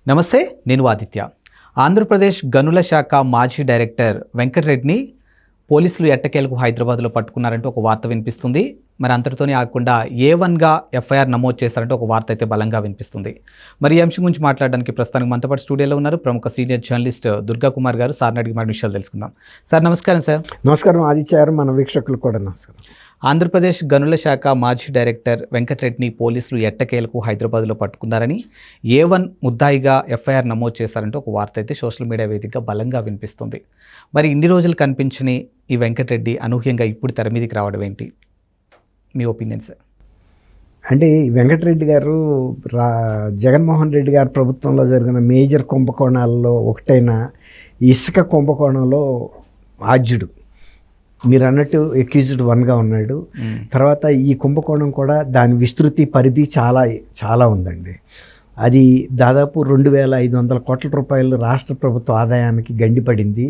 నమస్తే, నేను ఆదిత్య. ఆంధ్రప్రదేశ్ గనుల శాఖ మాజీ డైరెక్టర్ వెంకటరెడ్డిని పోలీసులు ఎట్టకేలకు హైదరాబాద్లో పట్టుకున్నారంటూ ఒక వార్త వినిపిస్తుంది. మరి అంతటితోనే ఆగకుండా A1గా ఎఫ్ఐఆర్ నమోదు చేశారంటూ ఒక వార్త అయితే బలంగా వినిపిస్తుంది. మరి ఈ అంశం గురించి మాట్లాడడానికి ప్రస్తుతానికి మనతో పాటు స్టూడియోలో ఉన్నారు ప్రముఖ సీనియర్ జర్నలిస్ట్ దుర్గా కుమార్ గారు. సార్ని అడిగి మరి విషయాలు తెలుసుకుందాం. సార్ నమస్కారం. సార్ నమస్కారం ఆదిత్య గారు, మన వీక్షకులు కూడా నమస్కారం. ఆంధ్రప్రదేశ్ గనుల శాఖ మాజీ డైరెక్టర్ వెంకటరెడ్డిని పోలీసులు ఎట్టకేలకు హైదరాబాద్లో పట్టుకున్నారని, A1 ముద్దాయిగా ఎఫ్ఐఆర్ నమోదు చేశారంటూ ఒక వార్త అయితే సోషల్ మీడియా వేదికగా బలంగా వినిపిస్తుంది. మరి ఇన్ని రోజులు కనిపించని ఈ వెంకటరెడ్డి అనూహ్యంగా ఇప్పుడు తెర మీదకి రావడం ఏంటి, మీ ఒపీనియన్ సార్? అంటే వెంకటరెడ్డి గారు జగన్మోహన్ రెడ్డి గారి ప్రభుత్వంలో జరిగిన మేజర్ కుంభకోణాలలో ఒకటైన ఇసుక కుంభకోణంలో ఆద్యుడు. మీరు అన్నట్టు అక్యూజ్డ్ 1గా ఉన్నాడు. తర్వాత ఈ కుంభకోణం కూడా దాని విస్తృతి పరిధి చాలా చాలా ఉందండి. అది దాదాపు 2,500 కోట్ల రూపాయలు రాష్ట్ర ప్రభుత్వ ఆదాయానికి గండిపడింది.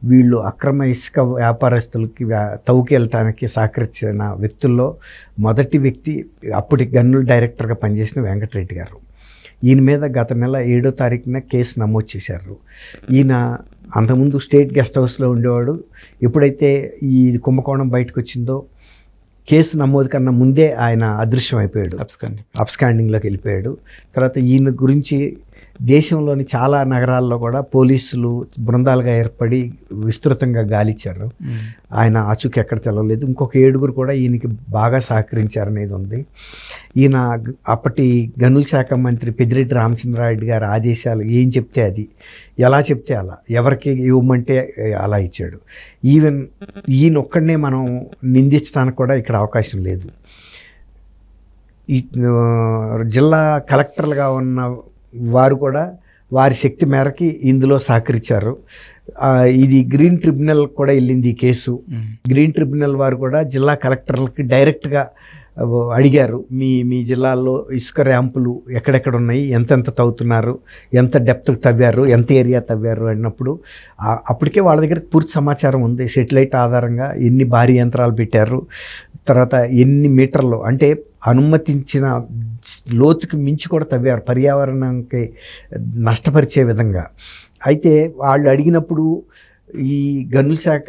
వీళ్ళు అక్రమ ఇసుక వ్యాపారస్తులకి తవ్వుకెళ్ళటానికి సహకరించిన వ్యక్తుల్లో మొదటి వ్యక్తి అప్పటి గన్నుల డైరెక్టర్గా పనిచేసిన వెంకటరెడ్డి గారు. ఈయన మీద గత నెల 7వ తారీఖున కేసు నమోదు చేశారు. ఈయన అంతకుముందు స్టేట్ గెస్ట్ హౌస్లో ఉండేవాడు. ఎప్పుడైతే ఈ కుంభకోణం బయటకు వచ్చిందో కేసు నమోదు కన్నా ముందే ఆయన అదృశ్యం అయిపోయాడు, అబ్స్కాండింగ్లోకి వెళ్ళిపోయాడు. తర్వాత ఈయన గురించి దేశంలోని చాలా నగరాల్లో కూడా పోలీసులు బృందాలుగా ఏర్పడి విస్తృతంగా గాలిచ్చారు. ఆయన ఆచూకీ ఎక్కడ తెలవలేదు. ఇంకొక 7గురు కూడా ఈయనకి బాగా సహకరించారనేది ఉంది. ఈయన అప్పటి గనుల శాఖ మంత్రి పెద్దిరెడ్డి రామచంద్రారెడ్డి గారి ఆదేశాలు ఏం చెప్తే అది, ఎలా చెప్తే అలా, ఎవరికి ఇవ్వమంటే అలా ఇచ్చాడు. ఈయన ఒక్కడనే మనం నిందించడానికి కూడా ఇక్కడ అవకాశం లేదు. ఈ జిల్లా కలెక్టర్లుగా ఉన్న వారు కూడా వారి శక్తి మేరకి ఇందులో సహకరించారు. ఇది గ్రీన్ ట్రిబ్యునల్ కూడా వెళ్ళింది ఈ కేసు. గ్రీన్ ట్రిబ్యునల్ వారు కూడా జిల్లా కలెక్టర్లకి డైరెక్ట్గా అడిగారు, మీ జిల్లాల్లో ఇసుక ర్యాంపులు ఎక్కడెక్కడ ఉన్నాయి, ఎంతెంత తవ్వుతున్నారు, ఎంత డెప్త్ తవ్వారు, ఎంత ఏరియా తవ్వారు అన్నప్పుడు అప్పటికే వాళ్ళ దగ్గర పూర్తి సమాచారం ఉంది. సెటిలైట్ ఆధారంగా ఎన్ని భారీ యంత్రాలు పెట్టారు, తర్వాత ఎన్ని మీటర్లు, అంటే అనుమతించిన లోతుకి మించి కూడా తవ్వారు, పర్యావరణానికి నష్టపరిచే విధంగా. అయితే వాళ్ళు అడిగినప్పుడు ఈ గనుల శాఖ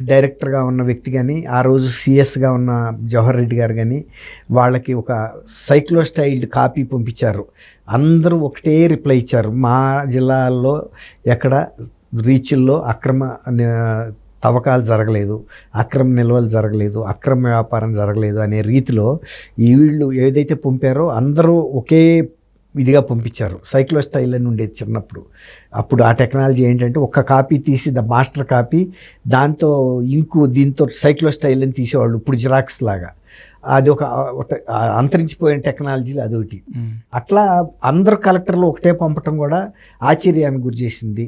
డైరెక్టర్గా ఉన్న వ్యక్తి కానీ, ఆ రోజు సిఎస్గా ఉన్న జవహర్ రెడ్డి గారు కానీ వాళ్ళకి ఒక సైక్లోస్టైల్డ్ కాపీ పంపించారు. అందరూ ఒకటే రిప్లై ఇచ్చారు, మా జిల్లాల్లో ఎక్కడ రీచ్ల్లో అక్రమ తవ్వకాలు జరగలేదు, అక్రమ నిల్వలు జరగలేదు, అక్రమ వ్యాపారం జరగలేదు అనే రీతిలో వీళ్ళు ఏదైతే పంపారో అందరూ ఒకే ఇదిగా పంపించారు. సైక్లోస్టైల్ అని ఉండేది చిన్నప్పుడు. అప్పుడు ఆ టెక్నాలజీ ఏంటంటే ఒక్క కాపీ తీసి ద మాస్టర్ కాపీ, దాంతో ఇంకు దీంతో సైక్లోస్టైల్ అని తీసేవాళ్ళు. ఇప్పుడు జిరాక్స్ లాగా అది ఒక అంతరించిపోయిన టెక్నాలజీలు అదొకటి. అట్లా అందరు కలెక్టర్లు ఒకటే పంపటం కూడా ఆశ్చర్యానికి గురి చేసింది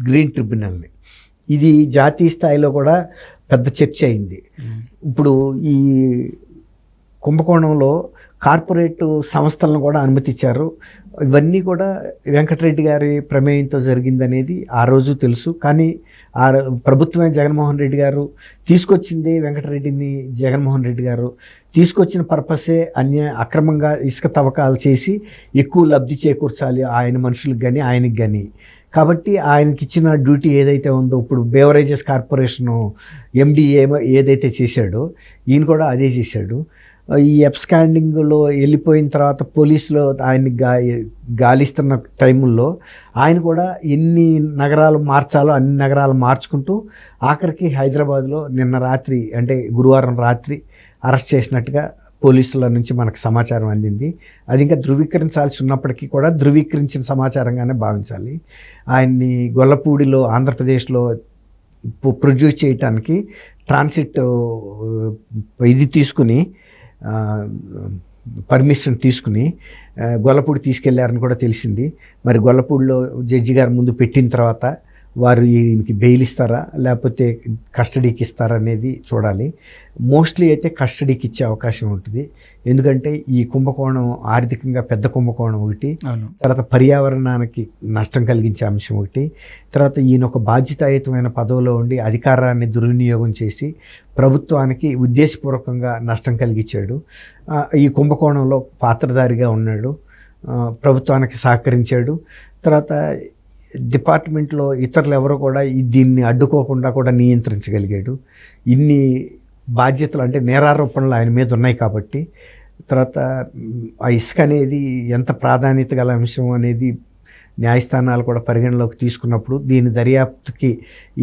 గ్రీన్ ట్రిబ్యునల్ని. ఇది జాతీయ స్థాయిలో కూడా పెద్ద చర్చ అయింది. ఇప్పుడు ఈ కుంభకోణంలో కార్పొరేట్ సంస్థలను కూడా అనుమతించారు. ఇవన్నీ కూడా వెంకటరెడ్డి గారి ప్రమేయంతో జరిగిందనేది ఆ రోజు తెలుసు. కానీ ఆ ప్రభుత్వమే జగన్మోహన్ రెడ్డి గారు తీసుకొచ్చింది, వెంకటరెడ్డిని జగన్మోహన్ రెడ్డి గారు తీసుకొచ్చిన పర్పసే అక్రమంగా ఇసుక తవ్వకాలు చేసి ఎక్కువ లబ్ధి చేకూర్చాలి ఆయన మనుషులకు కానీ ఆయనకి కానీ. కాబట్టి ఆయనకి ఇచ్చిన డ్యూటీ ఏదైతే ఉందో, ఇప్పుడు బేవరేజెస్ కార్పొరేషను ఎండి ఏదైతే చేశాడో ఈయన కూడా అదే చేశాడు. ఈ అబ్స్కాండింగ్లో వెళ్ళిపోయిన తర్వాత పోలీసులో ఆయన్ని గాలిస్తున్న టైముల్లో ఆయన కూడా ఎన్ని నగరాలు మార్చాలో అన్ని నగరాలు మార్చుకుంటూ ఆఖరికి హైదరాబాద్లో నిన్న రాత్రి, అంటే గురువారం రాత్రి అరెస్ట్ చేసినట్టుగా పోలీసుల నుంచి మనకు సమాచారం అందింది. అది ఇంకా ధృవీకరించాల్సి ఉన్నప్పటికీ కూడా ధృవీకరించిన సమాచారంగానే భావించాలి. ఆయన్ని గొల్లపూడిలో ఆంధ్రప్రదేశ్లో ప్రొడ్యూస్ చేయటానికి ట్రాన్సిట్ ఇది తీసుకుని పర్మిషన్ తీసుకుని గొల్లపూడి తీసుకెళ్లారని కూడా తెలిసింది. మరి గొల్లపూడిలో జడ్జి గారి ముందు పెట్టిన తర్వాత వారు ఈయనకి బెయిల్ ఇస్తారా లేకపోతే కస్టడీకి ఇస్తారా అనేది చూడాలి. మోస్ట్లీ అయితే కస్టడీకి ఇచ్చే అవకాశం ఉంటుంది. ఎందుకంటే ఈ కుంభకోణం ఆర్థికంగా పెద్ద కుంభకోణం ఒకటి, తర్వాత పర్యావరణానికి నష్టం కలిగించే అంశం ఒకటి, తర్వాత ఈయన ఒక బాధ్యతాయుతమైన పదవిలో ఉండి అధికారాన్ని దుర్వినియోగం చేసి ప్రభుత్వానికి ఉద్దేశపూర్వకంగా నష్టం కలిగించాడు. ఈ కుంభకోణంలో పాత్రధారిగా ఉన్నాడు, ప్రభుత్వానికి సహకరించాడు. తర్వాత డిపార్ట్మెంట్లో ఇతరులు ఎవరో కూడా దీన్ని అడ్డుకోకుండా కూడా నియంత్రించగలిగాడు. ఇన్ని బాధ్యతలు అంటే నేరారోపణలు ఆయన మీద ఉన్నాయి కాబట్టి. తర్వాత ఆ ఇసుక అనేది ఎంత ప్రాధాన్యత గల అంశం అనేది న్యాయస్థానాలు కూడా పరిగణలోకి తీసుకున్నప్పుడు దీని దర్యాప్తుకి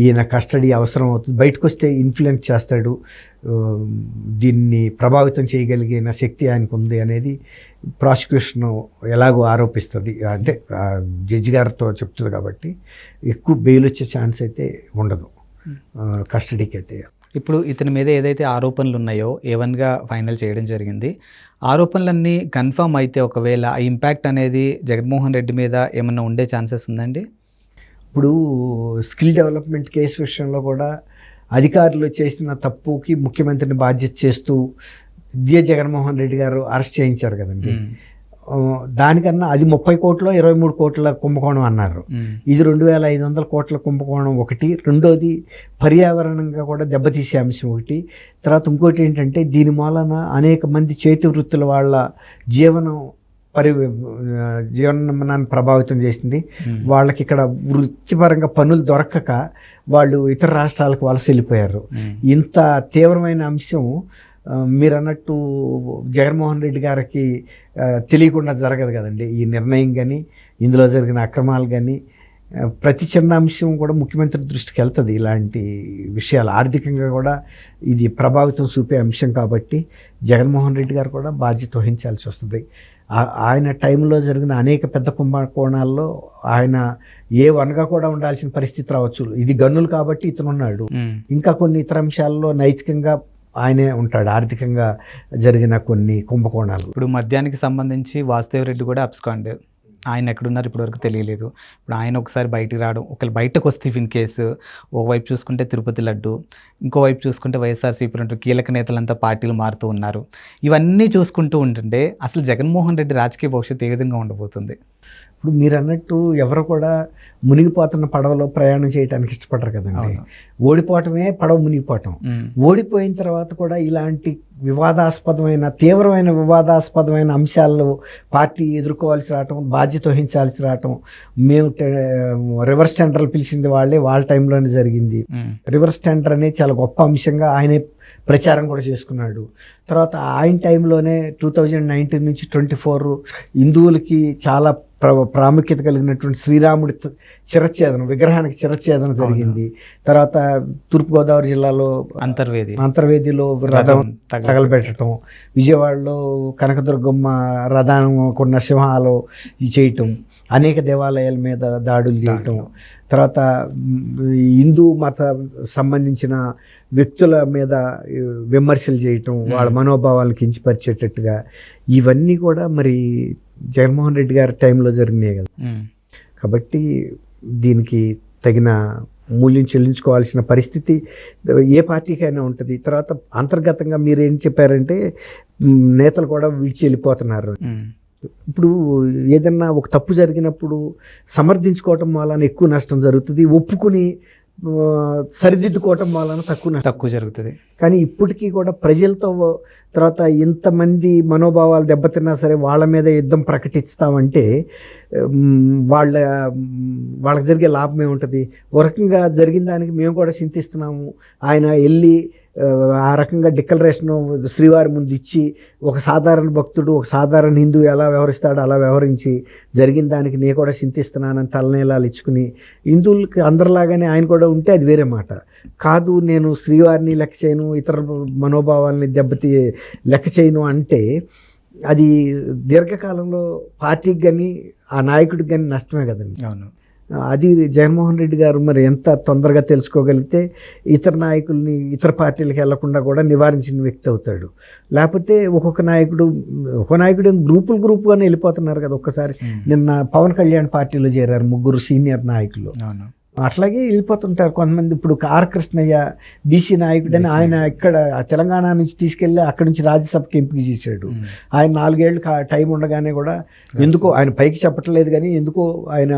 ఈయన కస్టడీ అవసరం అవుతుంది. బయటకు వస్తే ఇన్ఫ్లుయెన్స్ చేస్తాడు, దీన్ని ప్రభావితం చేయగలిగిన శక్తి ఆయనకు ఉంది అనేది ప్రాసిక్యూషన్ ఎలాగో ఆరోపిస్తుంది, అంటే జడ్జి గారితో చెప్తుంది. కాబట్టి ఎక్కువ బెయిల్ వచ్చే ఛాన్స్ అయితే ఉండదు కస్టడీకి అయితే. ఇప్పుడు ఇతని మీద ఏదైతే ఆరోపణలు ఉన్నాయో A1గా ఫైనల్ చేయడం జరిగింది. ఆరోపణలన్నీ కన్ఫర్మ్ అయితే ఒకవేళ ఆ ఇంపాక్ట్ అనేది జగన్మోహన్ రెడ్డి మీద ఏమన్నా ఉండే ఛాన్సెస్ ఉందండి? ఇప్పుడు స్కిల్ డెవలప్మెంట్ కేసు విషయంలో కూడా అధికారులు చేసిన తప్పుకి ముఖ్యమంత్రిని బాధ్యత చేస్తూ జగన్మోహన్ రెడ్డి గారు అరెస్ట్ చేయించారు కదండి. దానికన్నా అది 30 కోట్ల 23 కోట్ల కుంభకోణం అన్నారు. ఇది 2500 కోట్ల కుంభకోణం ఒకటి. రెండోది పర్యావరణంగా కూడా దెబ్బతీసే అంశం ఒకటి. తర్వాత ఇంకోటి ఏంటంటే దీని మూలన అనేక మంది చేతి వృత్తుల వాళ్ళ జీవనాన్ని ప్రభావితం చేసింది. వాళ్ళకి ఇక్కడ వృత్తిపరంగా పనులు దొరకక వాళ్ళు ఇతర రాష్ట్రాలకు వలస వెళ్ళిపోయారు. ఇంత తీవ్రమైన అంశం మీరు అన్నట్టు జగన్మోహన్ రెడ్డి గారికి తెలియకుండా జరగదు కదండి. ఈ నిర్ణయం కానీ ఇందులో జరిగిన అక్రమాలు కానీ ప్రతి చిన్న అంశం కూడా ముఖ్యమంత్రి దృష్టికి వెళ్తుంది. ఇలాంటి విషయాలు ఆర్థికంగా కూడా ఇది ప్రభావితం చూపే అంశం కాబట్టి జగన్మోహన్ రెడ్డి గారు కూడా బాధ్యత వహించాల్సి వస్తుంది. ఆయన టైంలో జరిగిన అనేక పెద్ద కుంభకోణాల్లో ఆయన A1గా కూడా ఉండాల్సిన పరిస్థితి రావచ్చు. ఇది గన్నులు కాబట్టి ఇతను ఉన్నాడు. ఇంకా కొన్ని ఇతర అంశాల్లో నైతికంగా ఆయనే ఉంటాడు. ఆర్థికంగా జరిగిన కొన్ని కుంభకోణాలు. ఇప్పుడు మద్యానికి సంబంధించి వాసుదేవ్ రెడ్డి కూడా అబ్స్కాండ్, ఆయన ఎక్కడున్నారు ఇప్పటివరకు తెలియలేదు. ఇప్పుడు ఆయన ఒకసారి బయటికి రావడం, ఒకవేళ బయటకు వస్తే ఇన్ కేసు ఒకవైపు చూసుకుంటే తిరుపతి లడ్డు, ఇంకోవైపు చూసుకుంటే వైఎస్ఆర్సీపీ కీలక నేతలంతా పార్టీలు మారుతూ ఉన్నారు. ఇవన్నీ చూసుకుంటూ ఉంటుంటే అసలు జగన్మోహన్ రెడ్డి రాజకీయ భవిష్యత్తు ఏ విధంగా ఉండబోతుంది? ఇప్పుడు మీరు అన్నట్టు ఎవరు కూడా మునిగిపోతున్న పడవలో ప్రయాణం చేయడానికి ఇష్టపడరు కదండి. ఓడిపోవటమే పడవ మునిగిపోవటం. ఓడిపోయిన తర్వాత కూడా ఇలాంటి తీవ్రమైన వివాదాస్పదమైన అంశాలను పార్టీ ఎదుర్కోవాల్సి రావటం, బాధ్యత వహించాల్సి రావటం. మేము రివర్స్ టెండర్లు పిలిచింది వాళ్ళ టైంలోనే జరిగింది. రివర్స్ టెండర్ అనేది చాలా గొప్ప అంశంగా ఆయనే ప్రచారం కూడా చేసుకున్నాడు. తర్వాత ఆయన టైంలోనే 2019 నుంచి 24 హిందువులకి చాలా ప్రాముఖ్యత కలిగినటువంటి శ్రీరాముడి విగ్రహానికి శిరచ్ఛేదన జరిగింది. తర్వాత తూర్పుగోదావరి జిల్లాలో అంతర్వేదిలో రథం తగలబెట్టడం, విజయవాడలో కనకదుర్గమ్మ రథానుకున్న సింహాలు చేయటం, అనేక దేవాలయాల మీద దాడులు చేయటం, తర్వాత హిందూ మత సంబంధించిన వ్యక్తుల మీద విమర్శలు చేయటం, వాళ్ళ మనోభావాలను కించపరిచేటట్టుగా, ఇవన్నీ కూడా మరి జగన్మోహన్ రెడ్డి గారి టైంలో జరిగినాయి కదా. కాబట్టి దీనికి తగిన మూల్యం చెల్లించుకోవాల్సిన పరిస్థితి ఏ పార్టీకైనా ఉంటుంది. తర్వాత అంతర్గతంగా మీరు ఏం చెప్పారంటే నేతలు కూడా విడిచి వెళ్ళిపోతున్నారు. ఇప్పుడు ఏదన్నా ఒక తప్పు జరిగినప్పుడు సమర్థించుకోవటం వలన ఎక్కువ నష్టం జరుగుతుంది, ఒప్పుకుని సరిదిద్దుకోవటం వలన తక్కువ జరుగుతుంది. కానీ ఇప్పటికీ కూడా ప్రజలతో తర్వాత ఇంతమంది మనోభావాలు దెబ్బతిన్నా సరే వాళ్ళ మీద యుద్ధం ప్రకటిస్తామంటే వాళ్ళకి జరిగే లాభం ఏముంటుంది? ఒక రకంగా జరిగిన దానికి మేము కూడా చింతిస్తున్నాము. ఆయన వెళ్ళి ఆ రకంగా డిక్లరేషన్ శ్రీవారి ముందు ఇచ్చి ఒక సాధారణ భక్తుడు, ఒక సాధారణ హిందూ ఎలా వ్యవహరిస్తాడో అలా వ్యవహరించి జరిగిన దానికి నేను కూడా చింతిస్తున్నానని తలనేలాలు ఇచ్చుకుని హిందువులకి అందరిలాగానే ఆయన కూడా ఉంటే అది వేరే మాట. కాదు నేను శ్రీవారిని లెక్క చేయను, ఇతర మనోభావాలని లెక్క చేయను అంటే అది దీర్ఘకాలంలో పార్టీకి కానీ ఆ నాయకుడికి కానీ నష్టమే కదండి. అవును. అది జగన్మోహన్ రెడ్డి గారు మరి ఎంత తొందరగా తెలుసుకోగలిగితే ఇతర నాయకుల్ని ఇతర పార్టీలకు వెళ్లకుండా కూడా నివారించిన వ్యక్తి అవుతాడు. లేకపోతే ఒక్కొక్క నాయకుడు గ్రూపుగానే వెళ్ళిపోతున్నారు కదా. ఒక్కసారి నిన్న పవన్ కళ్యాణ్ పార్టీలో చేరారు 3 సీనియర్ నాయకులు. అట్లాగే వెళ్ళిపోతుంటారు కొంతమంది. ఇప్పుడు ఆర్ కృష్ణయ్య బీసీ నాయకుడని ఆయన ఇక్కడ తెలంగాణ నుంచి తీసుకెళ్ళి అక్కడి నుంచి రాజ్యసభకి ఎంపిక చేశాడు. ఆయన 4 ఏళ్ళు టైం ఉండగానే కూడా ఎందుకో ఆయన పైకి చెప్పట్లేదు కానీ ఎందుకో ఆయన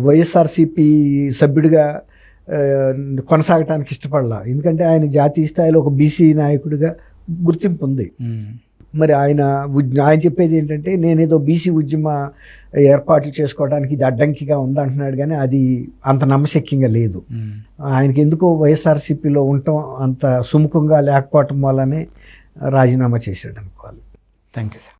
వైఎస్ఆర్సీపీ సభ్యుడిగా కొనసాగటానికి ఇష్టపడలా. ఎందుకంటే ఆయన జాతీయ స్థాయిలో ఒక బీసీ నాయకుడిగా గుర్తింపు ఉంది. మరి ఆయన చెప్పేది ఏంటంటే నేనేదో బీసీ ఉద్యమ ఏర్పాట్లు చేసుకోవడానికి ఇది అడ్డంకిగా ఉందంటున్నాడు, కానీ అది అంత నమ్మశక్యంగా లేదు. ఆయనకి ఎందుకో వైఎస్ఆర్సీపీలో ఉండటం అంత సుముఖంగా లేకపోవటం వల్లనే రాజీనామా చేశాడు అనుకోవాలి. Thank you sir.